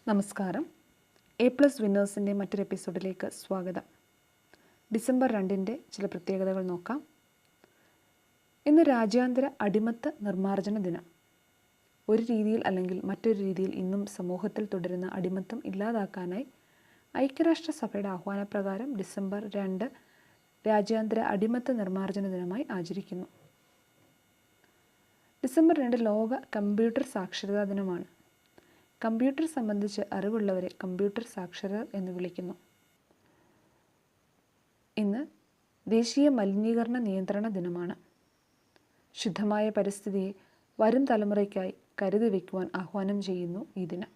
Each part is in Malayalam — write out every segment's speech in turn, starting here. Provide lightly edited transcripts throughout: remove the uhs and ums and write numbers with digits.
നമസ്കാരം. A+ വിന്നേഴ്സിൻ്റെ മറ്റൊരു എപ്പിസോഡിലേക്ക് സ്വാഗതം. ഡിസംബർ 2 ചില പ്രത്യേകതകൾ നോക്കാം. ഇന്ന് രാജ്യാന്തര അടിമത്ത നിർമ്മാർജ്ജന ദിനം. ഒരു രീതിയിൽ അല്ലെങ്കിൽ മറ്റൊരു രീതിയിൽ ഇന്നും സമൂഹത്തിൽ തുടരുന്ന അടിമത്തം ഇല്ലാതാക്കാനായി ഐക്യരാഷ്ട്രസഭയുടെ ആഹ്വാനപ്രകാരം ഡിസംബർ 2 രാജ്യാന്തര അടിമത്ത നിർമ്മാർജ്ജന ദിനമായി ആചരിക്കുന്നു. ഡിസംബർ 2 ലോക കമ്പ്യൂട്ടർ സാക്ഷരതാ ദിനമാണ്. കമ്പ്യൂട്ടർ സംബന്ധിച്ച് അറിവുള്ളവരെ കമ്പ്യൂട്ടർ സാക്ഷരർ എന്ന് വിളിക്കുന്നു. ഇന്ന് ദേശീയ മലിനീകരണ നിയന്ത്രണ ദിനമാണ്. ശുദ്ധമായ പരിസ്ഥിതിയെ വരും തലമുറയ്ക്കായി കരുതി വയ്ക്കുവാൻ ആഹ്വാനം ചെയ്യുന്നു ഈ ദിനം.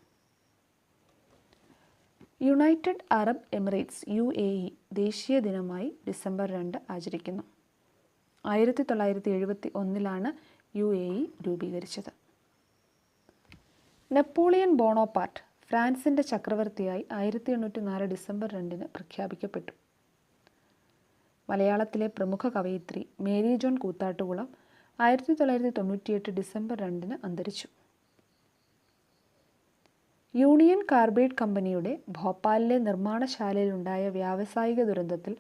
യുണൈറ്റഡ് അറബ് എമിറേറ്റ്സ് UAE ദേശീയ ദിനമായി ഡിസംബർ 2 ആചരിക്കുന്നു. 1971 UAE രൂപീകരിച്ചത്. നെപ്പോളിയൻ ബോണോപാർട്ട് ഫ്രാൻസിൻ്റെ ചക്രവർത്തിയായി 1804 ഡിസംബർ 2 പ്രഖ്യാപിക്കപ്പെട്ടു. മലയാളത്തിലെ പ്രമുഖ കവയിത്രി മേരി ജോൺ കൂത്താട്ടുകുളം 1998 ഡിസംബർ 2 അന്തരിച്ചു. യൂണിയൻ കാർബൈഡ് കമ്പനിയുടെ ഭോപ്പാലിലെ നിർമ്മാണശാലയിലുണ്ടായ വ്യാവസായിക ദുരന്തത്തിൽ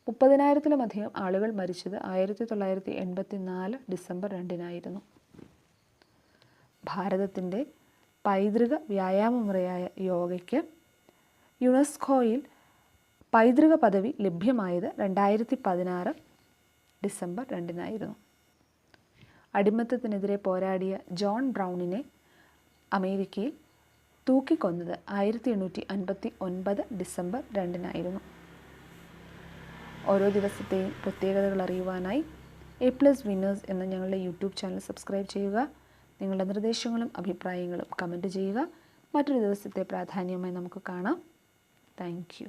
30,000-ലധികം ആളുകൾ മരിച്ചത് 1984 ഡിസംബർ 2 ഭാരതത്തിൻ്റെ പൈതൃക വ്യായാമമുറയായ യോഗയ്ക്ക് യുനെസ്കോയിൽ പൈതൃക പദവി ലഭ്യമായത് 2016 ഡിസംബർ 2 അടിമത്തത്തിനെതിരെ പോരാടിയ ജോൺ ബ്രൗണിനെ അമേരിക്കയിൽ തൂക്കിക്കൊന്നത് 1859 ഡിസംബർ 2 ഓരോ ദിവസത്തെയും പ്രത്യേകതകൾ അറിയുവാനായി A+ വിന്നേഴ്സ് എന്ന ഞങ്ങളുടെ യൂട്യൂബ് ചാനൽ സബ്സ്ക്രൈബ് ചെയ്യുക. നിങ്ങളുടെ നിർദ്ദേശങ്ങളും അഭിപ്രായങ്ങളും കമൻറ്റ് ചെയ്യുക. മറ്റൊരു ദിവസത്തെ പ്രാധാന്യമായി നമുക്ക് കാണാം. Thank you.